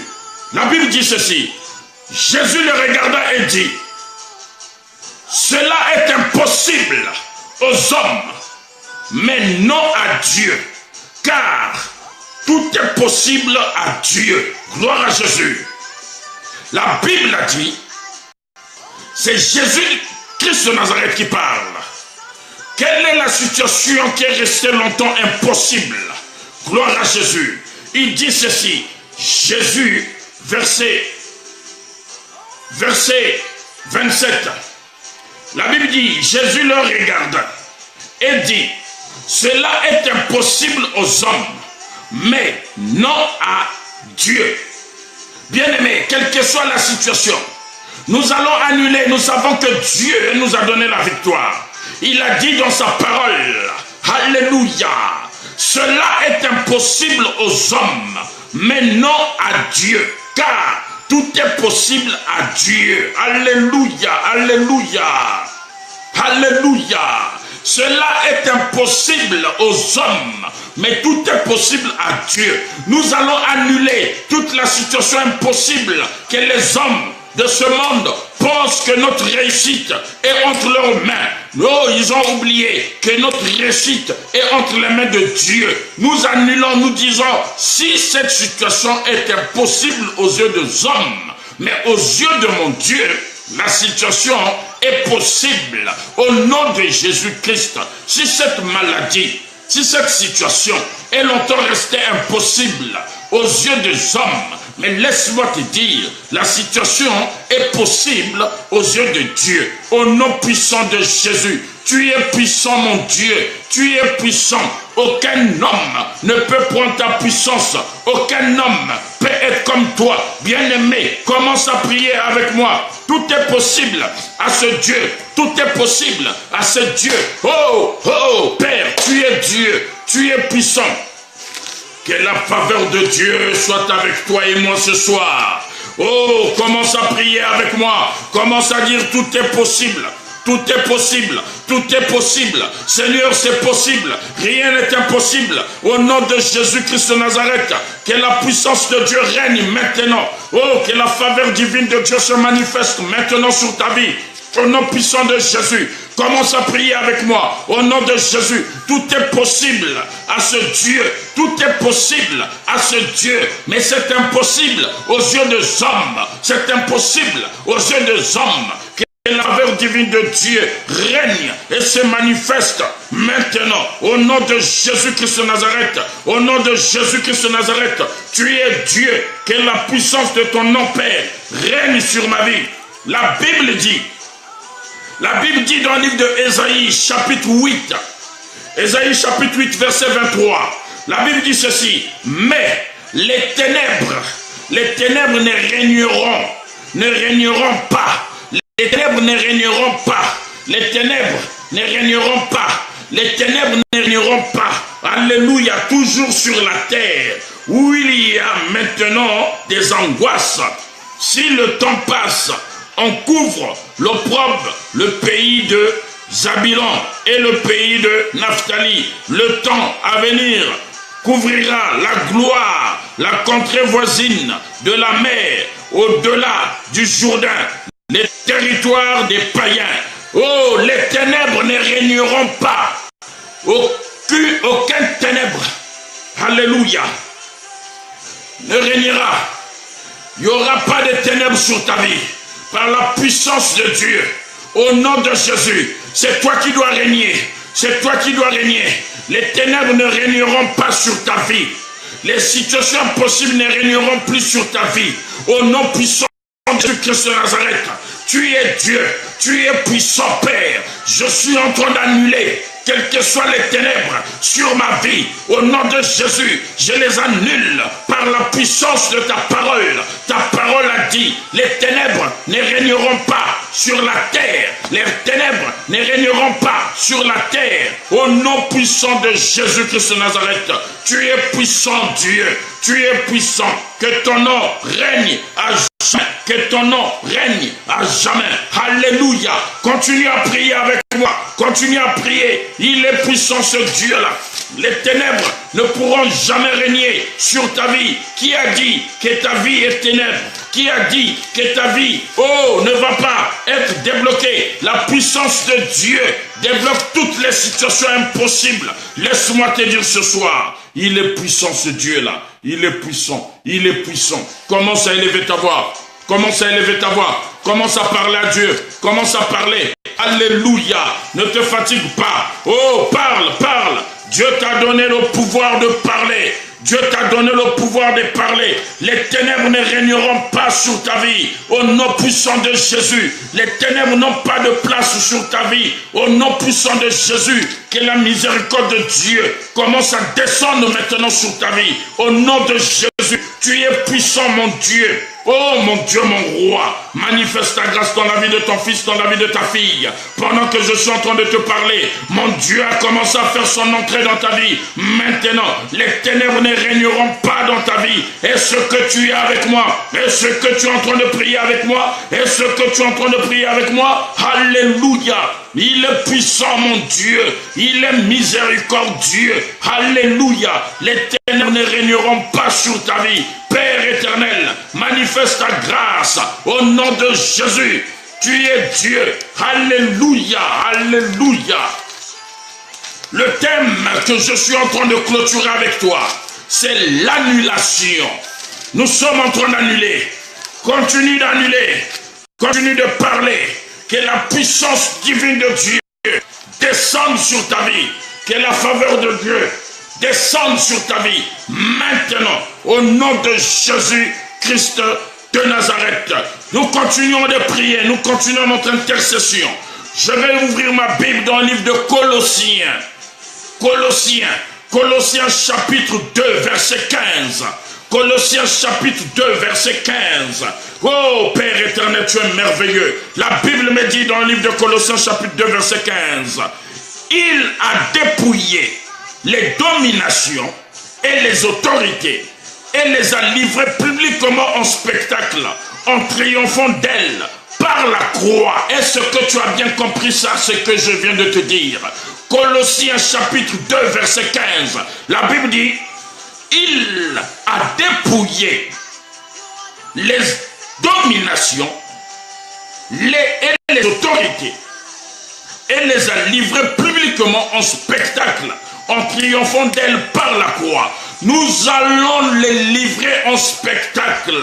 La Bible dit ceci. Jésus le regarda et dit, cela est impossible aux hommes, mais non à Dieu, car tout est possible à Dieu. Gloire à Jésus. La Bible a dit, c'est Jésus-Christ de Nazareth qui parle. Quelle est la situation qui est restée longtemps impossible? Gloire à Jésus. Il dit ceci, Jésus, verset 27. La Bible dit, Jésus leur regarda et dit, cela est impossible aux hommes, mais non à Dieu. Bien-aimés, quelle que soit la situation, nous allons annuler, nous savons que Dieu nous a donné la victoire. Il a dit dans sa parole, alléluia, cela est impossible aux hommes, mais non à Dieu, car tout est possible à Dieu. Alléluia, alléluia, alléluia. Cela est impossible aux hommes, mais tout est possible à Dieu. Nous allons annuler toute la situation impossible que les hommes de ce monde pensent que notre réussite est entre leurs mains. Oh, ils ont oublié que notre réussite est entre les mains de Dieu. Nous annulons, nous disons, si cette situation est impossible aux yeux des hommes, mais aux yeux de mon Dieu, la situation est possible. Au nom de Jésus-Christ, si cette maladie, si cette situation est longtemps restée impossible aux yeux des hommes, mais laisse-moi te dire, la situation est possible aux yeux de Dieu. Au nom puissant de Jésus, tu es puissant mon Dieu, tu es puissant. Aucun homme ne peut prendre ta puissance. Aucun homme peut être comme toi. Bien-aimé, commence à prier avec moi. Tout est possible à ce Dieu. Tout est possible à ce Dieu. Oh, oh, Père, tu es Dieu. Tu es puissant. Que la faveur de Dieu soit avec toi et moi ce soir. Oh, commence à prier avec moi. Commence à dire tout est possible. Tout est possible, tout est possible. Seigneur, c'est possible. Rien n'est impossible. Au nom de Jésus-Christ de Nazareth, que la puissance de Dieu règne maintenant. Oh, que la faveur divine de Dieu se manifeste maintenant sur ta vie. Au nom puissant de Jésus, commence à prier avec moi. Au nom de Jésus, tout est possible à ce Dieu. Tout est possible à ce Dieu. Mais c'est impossible aux yeux des hommes. C'est impossible aux yeux des hommes. Que la faveur divine de Dieu règne et se manifeste maintenant. Au nom de Jésus-Christ de Nazareth. Au nom de Jésus-Christ de Nazareth. Tu es Dieu. Que la puissance de ton nom, Père, règne sur ma vie. La Bible dit dans le livre de Ésaïe, chapitre 8, Ésaïe, chapitre 8, verset 23, la Bible dit ceci, mais les ténèbres ne régneront pas, les ténèbres ne régneront pas, les ténèbres ne régneront pas, les ténèbres ne régneront pas, alléluia, toujours sur la terre, où il y a maintenant des angoisses. Si le temps passe, on couvre l'opprobre, le pays de Zabulon et le pays de Naphtali. Le temps à venir couvrira la gloire, la contrée voisine de la mer, au-delà du Jourdain, les territoires des païens. Oh, les ténèbres ne régneront pas. Aucun ténèbre, alléluia, ne régnera. Il n'y aura pas de ténèbres sur ta vie. Par la puissance de Dieu, au nom de Jésus, c'est toi qui dois régner. C'est toi qui dois régner. Les ténèbres ne régneront pas sur ta vie. Les situations impossibles ne régneront plus sur ta vie. Au nom puissant de Jésus-Christ de Nazareth, tu es Dieu, tu es puissant Père. Je suis en train d'annuler quelles que soient les ténèbres sur ma vie, au nom de Jésus, je les annule par la puissance de ta parole. Ta parole a dit, les ténèbres ne régneront pas sur la terre. Les ténèbres ne régneront pas sur la terre. Au nom puissant de Jésus-Christ de Nazareth, tu es puissant Dieu, tu es puissant. Que ton nom règne à jamais, que ton nom règne à jamais. Alléluia. Continue à prier avec moi, continue à prier. Il est puissant ce Dieu-là. Les ténèbres ne pourront jamais régner sur ta vie. Qui a dit que ta vie est ténèbre? Qui a dit que ta vie, ne va pas être débloquée? La puissance de Dieu débloque toutes les situations impossibles. Laisse-moi te dire ce soir, il est puissant ce Dieu-là. Il est puissant, il est puissant. Commence à élever ta voix. Commence à élever ta voix. Commence à parler à Dieu. Commence à parler. Alléluia. Ne te fatigue pas. Oh, parle, parle. Dieu t'a donné le pouvoir de parler. Dieu t'a donné le pouvoir de parler. Les ténèbres ne régneront pas sur ta vie. Au nom puissant de Jésus. Les ténèbres n'ont pas de place sur ta vie. Au nom puissant de Jésus. Que la miséricorde de Dieu commence à descendre maintenant sur ta vie. Au nom de Jésus. Tu es puissant, mon Dieu. Oh mon Dieu, mon roi, manifeste ta grâce dans la vie de ton fils, dans la vie de ta fille. Pendant que je suis en train de te parler, mon Dieu a commencé à faire son entrée dans ta vie. Maintenant, les ténèbres ne régneront pas dans ta vie. Est-ce que tu es avec moi? Est-ce que tu es en train de prier avec moi? Est-ce que tu es en train de prier avec moi? Alléluia. Il est puissant, mon Dieu. Il est miséricordieux. Alléluia. Les ténèbres ne régneront pas sur ta vie. Père éternel, manifeste ta grâce au nom de Jésus. Tu es Dieu. Alléluia. Alléluia. Le thème que je suis en train de clôturer avec toi, c'est l'annulation. Nous sommes en train d'annuler. Continue d'annuler. Continue de parler. Que la puissance divine de Dieu descende sur ta vie. Que la faveur de Dieu descende sur ta vie. Maintenant, au nom de Jésus-Christ de Nazareth, nous continuons de prier. Nous continuons notre intercession. Je vais ouvrir ma Bible dans le livre de Colossiens. Colossiens chapitre 2, verset 15. Colossiens chapitre 2, verset 15. Oh Père éternel, tu es merveilleux. La Bible me dit dans le livre de Colossiens chapitre 2, verset 15. Il a dépouillé les dominations et les autorités et les a livrées publiquement en spectacle, en triomphant d'elle par la croix. Est-ce que tu as bien compris ça, ce que je viens de te dire? Colossiens chapitre 2, verset 15. La Bible dit, il a dépouillé les dominations et les autorités et les a livrées publiquement en spectacle, en triomphant d'elle par la croix. Nous allons les livrer en spectacle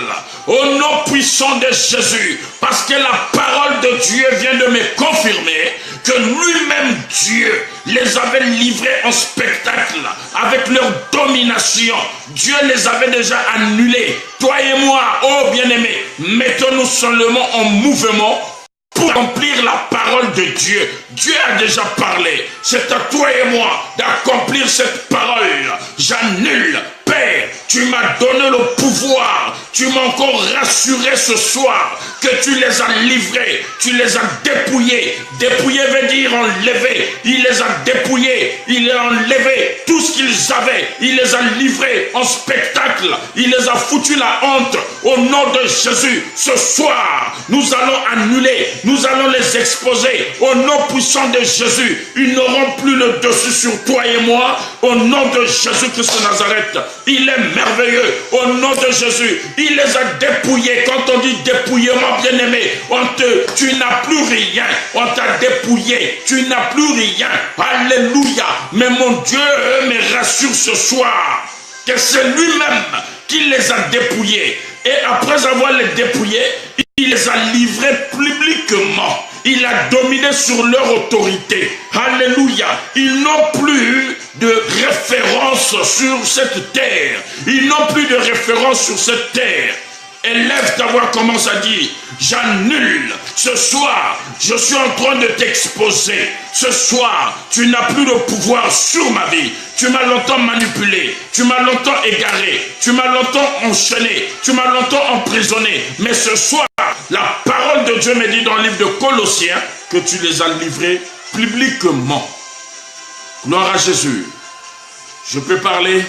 au nom puissant de Jésus, parce que la parole de Dieu vient de me confirmer que lui-même Dieu les avait livrés en spectacle avec leur domination. Dieu les avait déjà annulés. Toi et moi, oh bien-aimés, mettons-nous seulement en mouvement pour accomplir la parole de Dieu. Dieu a déjà parlé. C'est à toi et moi d'accomplir cette parole. J'annule. Père, tu m'as donné le pouvoir. Tu m'as encore rassuré ce soir que tu les as livrés. Tu les as dépouillés. Dépouiller veut dire enlever. Il les a dépouillés. Il a enlevé tout ce qu'ils avaient. Il les a livrés en spectacle. Il les a foutu la honte. Au nom de Jésus, ce soir, nous allons annuler. Nous allons les exposer. Au nom puissant de Jésus, ils n'auront plus le dessus sur toi et moi. Au nom de Jésus-Christ de Nazareth, il est merveilleux. Au nom de Jésus, il les a dépouillés. Quand on dit dépouillement, bien-aimé, tu n'as plus rien. On t'a dépouillé. Tu n'as plus rien. Alléluia. Mais mon Dieu me rassure ce soir que c'est lui-même qui les a dépouillés. Et après avoir les dépouillés, il les a livrés publiquement. Il a dominé sur leur autorité. Alléluia. Ils n'ont plus de référence sur cette terre. Ils n'ont plus de référence sur cette terre. Élève ta voix, commence à dire, j'annule. Ce soir, je suis en train de t'exposer. Ce soir, tu n'as plus de pouvoir sur ma vie. Tu m'as longtemps manipulé. Tu m'as longtemps égaré. Tu m'as longtemps enchaîné. Tu m'as longtemps emprisonné. Mais ce soir, la parole de Dieu me dit dans le livre de Colossiens que tu les as livrés publiquement. Gloire à Jésus. Je peux parler?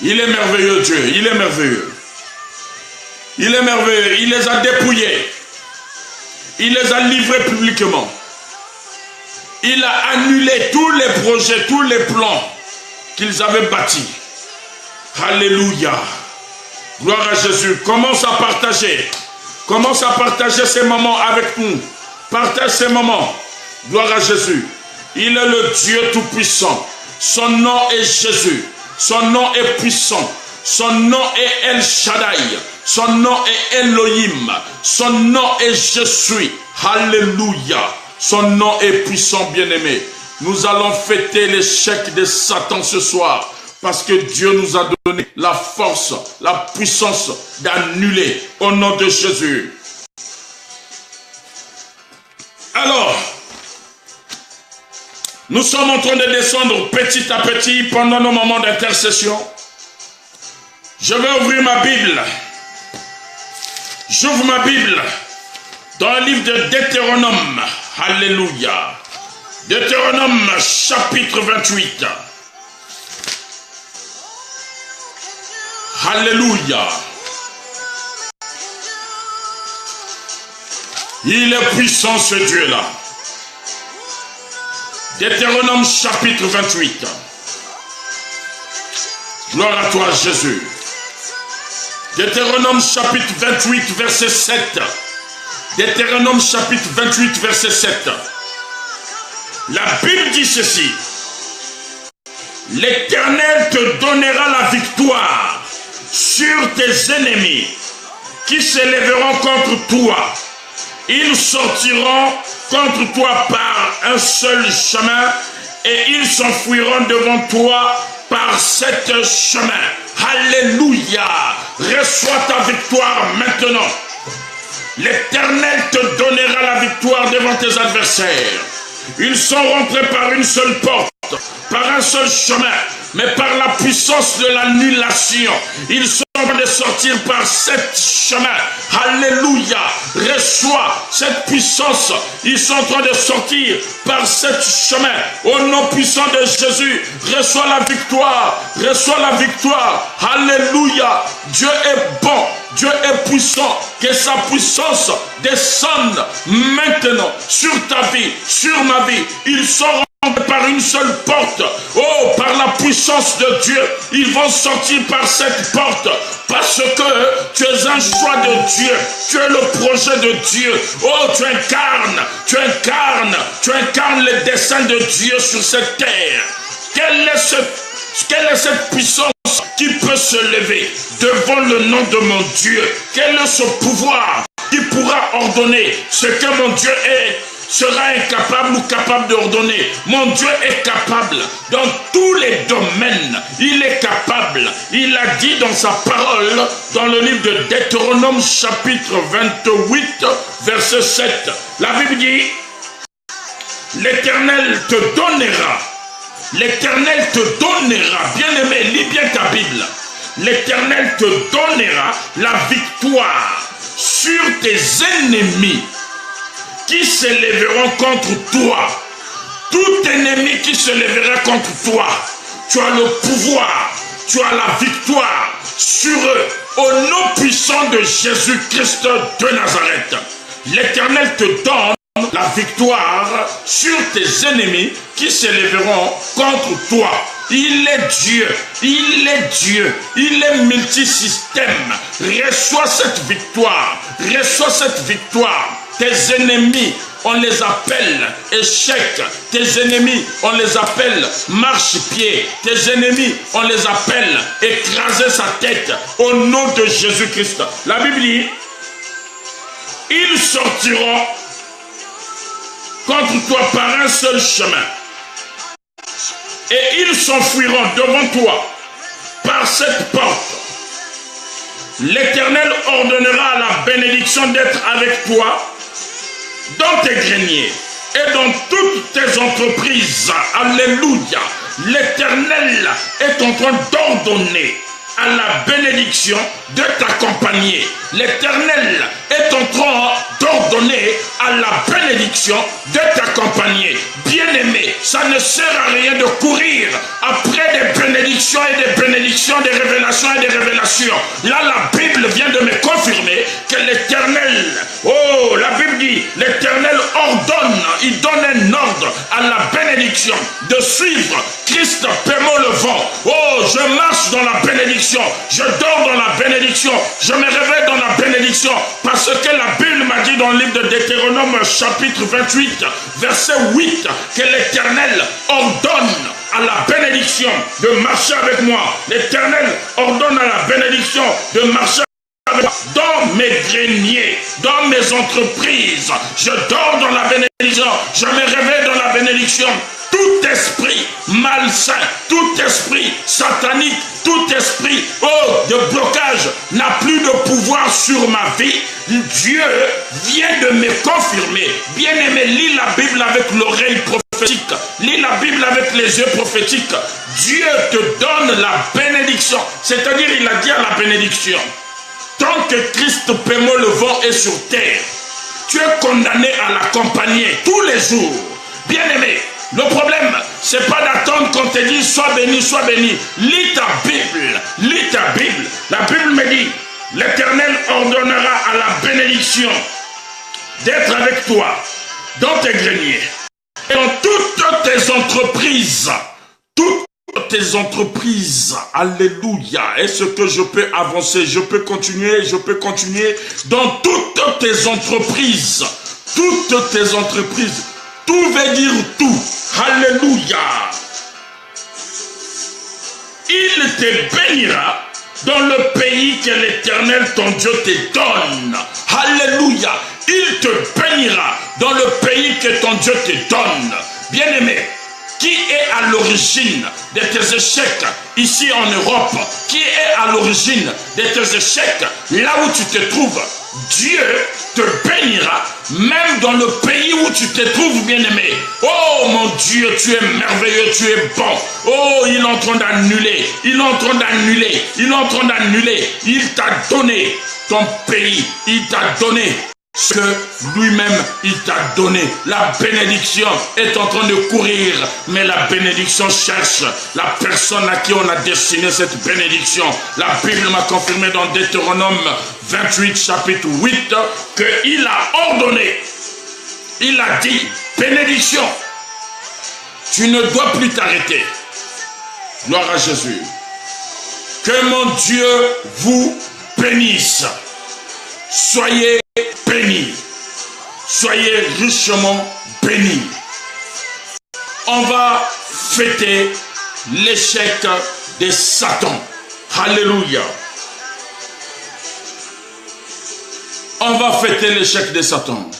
Il est merveilleux, Dieu. Il est merveilleux. Il est merveilleux. Il les a dépouillés. Il les a livrés publiquement. Il a annulé tous les projets, tous les plans qu'ils avaient bâtis. Alléluia. Gloire à Jésus. Commence à partager. Commence à partager ces moments avec nous. Partage ces moments. Gloire à Jésus. Il est le Dieu Tout-Puissant. Son nom est Jésus. Son nom est puissant. Son nom est El Shaddai. Son nom est Elohim. Son nom est Je suis. Alléluia. Son nom est puissant, bien-aimé. Nous allons fêter l'échec de Satan ce soir. Parce que Dieu nous a donné la force, la puissance d'annuler au nom de Jésus. Alors, nous sommes en train de descendre petit à petit pendant nos moments d'intercession. Je vais ouvrir ma Bible. J'ouvre ma Bible dans le livre de Deutéronome. Alléluia. Deutéronome chapitre 28. Alléluia. Il est puissant ce Dieu-là. Deutéronome chapitre 28. Gloire à toi Jésus. Deutéronome chapitre 28 verset 7. Deutéronome chapitre 28 verset 7. La Bible dit ceci. L'Éternel te donnera la victoire sur tes ennemis qui s'élèveront contre toi. Ils sortiront contre toi par un seul chemin et ils s'enfuiront devant toi par sept chemins. Alléluia. Reçois ta victoire maintenant. L'Éternel te donnera la victoire devant tes adversaires. Ils sont rentrés par une seule porte. par un seul chemin, mais par la puissance de l'annulation. Ils sont en train de sortir par sept chemins. Alléluia. Reçois cette puissance. Ils sont en train de sortir par sept chemins. Au nom puissant de Jésus, reçois la victoire. Reçois la victoire. Alléluia. Dieu est bon. Dieu est puissant. Que sa puissance descende maintenant sur ta vie, sur ma vie. Ils sont par une seule porte. Oh, par la puissance de Dieu, ils vont sortir par cette porte. Parce que tu es un choix de Dieu. Tu es le projet de Dieu. Oh, tu incarnes les desseins de Dieu sur cette terre. Quelle est cette puissance qui peut se lever devant le nom de mon Dieu? Quel est ce pouvoir qui pourra ordonner ce que mon Dieu est? Sera incapable ou capable d'ordonner. Mon Dieu est capable dans tous les domaines. Il est capable. Il a dit dans sa parole, dans le livre de Deutéronome chapitre 28, verset 7. La Bible dit, l'Éternel te donnera. L'Éternel te donnera. Bien-aimé, lis bien ta Bible. L'Éternel te donnera la victoire sur tes ennemis qui se lèveront contre toi. Tout ennemi qui se lèvera contre toi, tu as le pouvoir, tu as la victoire sur eux. Au nom puissant de Jésus-Christ de Nazareth, l'Éternel te donne la victoire sur tes ennemis qui se lèveront contre toi. Il est Dieu, il est Dieu, il est multisystème. Reçois cette victoire, reçois cette victoire. Tes ennemis, on les appelle échecs. Tes ennemis, on les appelle marche-pied. Tes ennemis, on les appelle écraser sa tête au nom de Jésus-Christ. La Bible dit, ils sortiront contre toi par un seul chemin. Et ils s'enfuiront devant toi par cette porte. L'Éternel ordonnera la bénédiction d'être avec toi dans tes greniers et dans toutes tes entreprises. Alléluia. L'Éternel est en train d'ordonner à la bénédiction de t'accompagner. L'Éternel est en train d'ordonner à la bénédiction de t'accompagner. Bien-aimé, ça ne sert à rien de courir après des bénédictions et des bénédictions, des révélations et des révélations. Là, la Bible vient de me confirmer que l'Éternel, oh, la Bible dit, l'Éternel ordonne, il donne un ordre à la bénédiction de suivre Christ Pémo le vent. Oh, je marche dans la bénédiction, je dors dans la bénédiction, je me réveille dans la bénédiction, parce que la Bible m'a dit dans le livre de Deutéronome chapitre 28, verset 8, que l'Éternel ordonne à la bénédiction de marcher avec moi. L'Éternel ordonne à la bénédiction de marcher avec moi dans mes greniers, dans mes entreprises. Je dors dans la bénédiction, je me réveille dans la bénédiction. Tout esprit malsain, tout esprit satanique, tout esprit de blocage n'a plus de pouvoir sur ma vie. Dieu vient de me confirmer. Bien-aimé, lis la Bible avec l'oreille prophétique. Lis la Bible avec les yeux prophétiques. Dieu te donne la bénédiction. C'est-à-dire, il a dit à la bénédiction, tant que Christ Pémo le vent est sur terre, tu es condamné à l'accompagner tous les jours. Bien-aimé, le problème, c'est pas d'attendre qu'on te dise sois béni, sois béni. Lis ta Bible, lis ta Bible. La Bible me dit, l'Éternel ordonnera à la bénédiction d'être avec toi dans tes greniers et dans toutes tes entreprises. Toutes tes entreprises. Alléluia. Est-ce que je peux avancer? Je peux continuer dans toutes tes entreprises. Toutes tes entreprises. Tout veut dire tout. Alléluia. Il te bénira dans le pays que l'Éternel ton Dieu te donne. Alléluia. Il te bénira dans le pays que ton Dieu te donne. Bien-aimé, qui est à l'origine de tes échecs ici en Europe? Qui est à l'origine de tes échecs là où tu te trouves? Dieu te bénira, même dans le pays où tu te trouves, bien-aimé. Oh mon Dieu, tu es merveilleux, tu es bon. Oh, il est en train d'annuler, il est en train d'annuler, il est en train d'annuler. Il t'a donné ton pays, il t'a donné ce que lui-même il t'a donné. La bénédiction est en train de courir, mais la bénédiction cherche la personne à qui on a destiné cette bénédiction. La Bible m'a confirmé dans Deutéronome 28 chapitre 8 qu'il a ordonné, il a dit, bénédiction, tu ne dois plus t'arrêter. Gloire à Jésus. Que mon Dieu vous bénisse. Soyez bénis. Soyez richement bénis. On va fêter l'échec de Satan. Alléluia. On va fêter l'échec de Satan.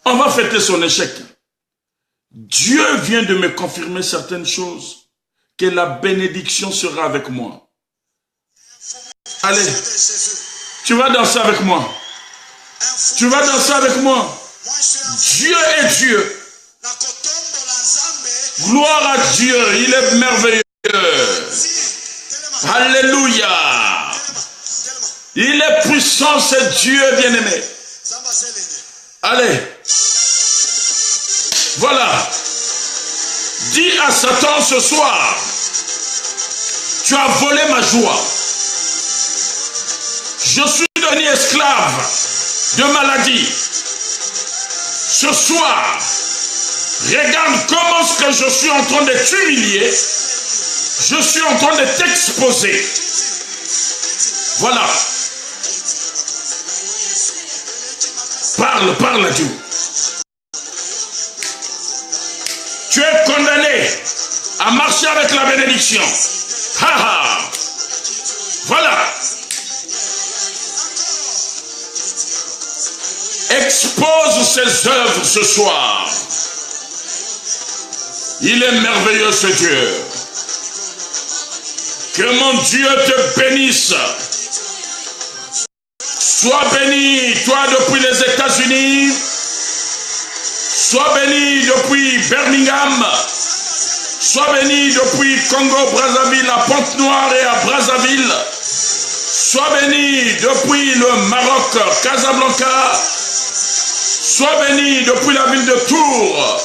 On va fêter son échec. Dieu vient de me confirmer certaines choses. Que la bénédiction sera avec moi. Allez, tu vas danser avec moi. Tu vas danser avec moi. Dieu est Dieu. Gloire à Dieu, il est merveilleux. Alléluia. Il est puissant, c'est Dieu bien-aimé. Allez. Voilà. Dis à Satan ce soir, tu as volé ma joie. Je suis devenu esclave de maladie. Ce soir, regarde comment ce que je suis en train de t'humilier. Je suis en train de t'exposer. Voilà. Parle à Dieu. Tu es condamné à marcher avec la bénédiction. Voilà. Expose ses œuvres ce soir. Il est merveilleux ce Dieu. Que mon Dieu te bénisse. Sois béni, toi depuis les États-Unis. Sois béni depuis Birmingham. Sois béni depuis Congo, Brazzaville, à Pointe-Noire et à Brazzaville. Sois béni depuis le Maroc, Casablanca. Sois béni depuis la ville de Tours.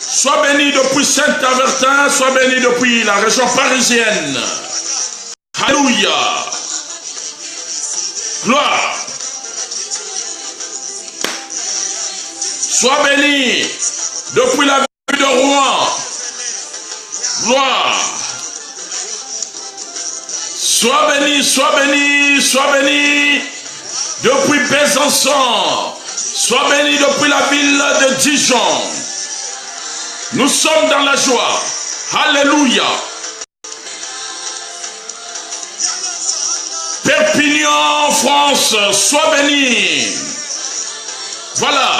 Sois béni depuis Saint-Avertin. Sois béni depuis la région parisienne. Alléluia. Gloire. Sois béni depuis la ville de Rouen. Gloire. Sois béni, sois béni, sois béni depuis Besançon. Sois béni depuis la ville de Dijon. Nous sommes dans la joie. Alléluia. Perpignan, France, sois béni. Voilà.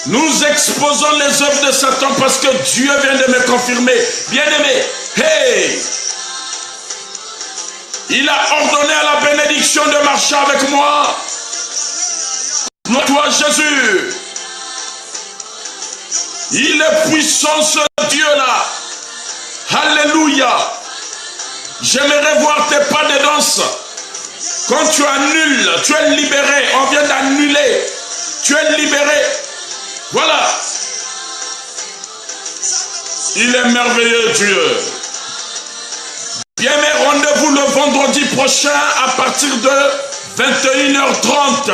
Nous exposons les œuvres de Satan parce que Dieu vient de me confirmer. Bien-aimé, hey! Il a ordonné à la bénédiction de marcher avec moi. Gloire à toi, Jésus. Il est puissant ce Dieu-là. Alléluia. J'aimerais voir tes pas de danse. Quand tu annules, tu es libéré. On vient d'annuler. Tu es libéré. Voilà. Il est merveilleux, Dieu. Bien, mais rendez-vous le vendredi prochain à partir de 21h30.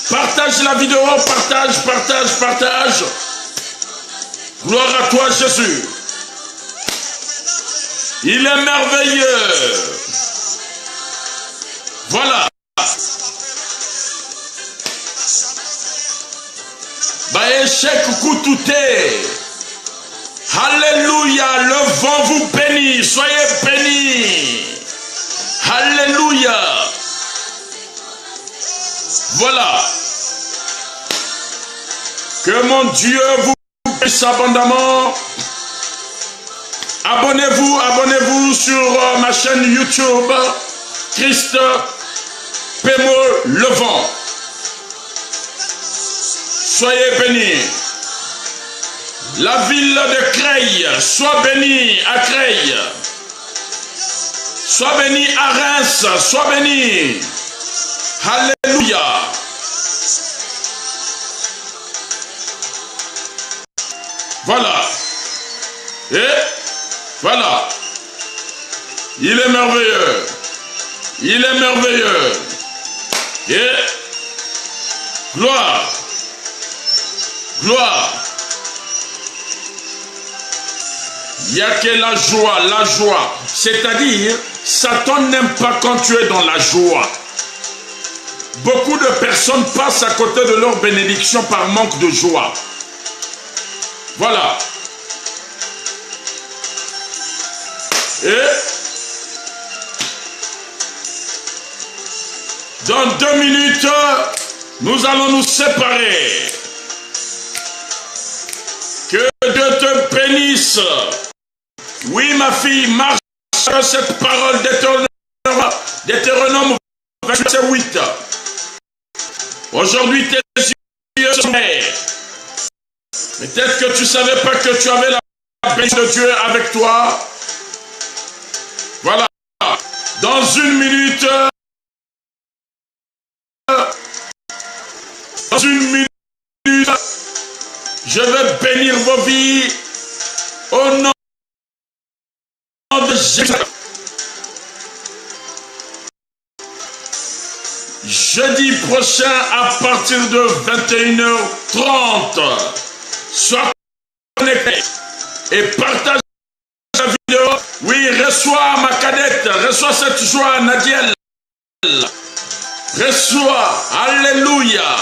Partage la vidéo, partage. Gloire à toi, Jésus. Il est merveilleux. Voilà. Baéchek Koutouté. Alléluia. Le vent vous bénit. Soyez bénis. Alléluia. Voilà. Que mon Dieu vous bénisse abondamment. Abonnez-vous sur ma chaîne YouTube, Christ Pemo Levant. Soyez bénis. La ville de Creil, sois bénie à Creil. Sois béni à Reims, sois béni. Alléluia. Voilà. Et voilà. Il est merveilleux. Il est merveilleux. Et gloire. Gloire. Il n'y a que la joie. C'est-à-dire, Satan n'aime pas quand tu es dans la joie. Beaucoup de personnes passent à côté de leur bénédiction par manque de joie. Voilà. Et dans 2 minutes, nous allons nous séparer. Que Dieu te bénisse. Oui, ma fille, marche sur cette parole d'Hétéronome 28. Aujourd'hui, tes yeux sont ouverts. Peut-être que tu ne savais pas que tu avais la bénédiction de Dieu avec toi. Voilà. Dans 1 minute, je vais bénir vos vies au nom de Jésus. Jeudi prochain à partir de 21h30, sois connecté et partage la vidéo. Oui, reçois ma cadette, reçois cette joie, Nadiel. Reçois, alléluia.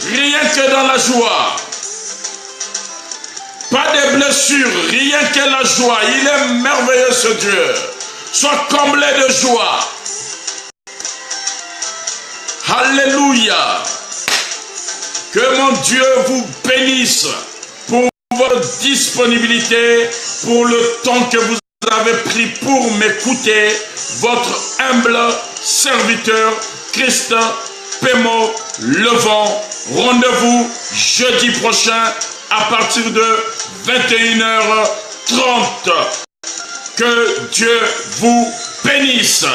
Rien que dans la joie. Pas de blessures, rien que la joie. Il est merveilleux ce Dieu. Sois comblé de joie. Alléluia. Que mon Dieu vous bénisse pour votre disponibilité, pour le temps que vous avez pris pour m'écouter. Votre humble serviteur, Christ Pemo Levant. Rendez-vous jeudi prochain à partir de 21h30. Que Dieu vous bénisse.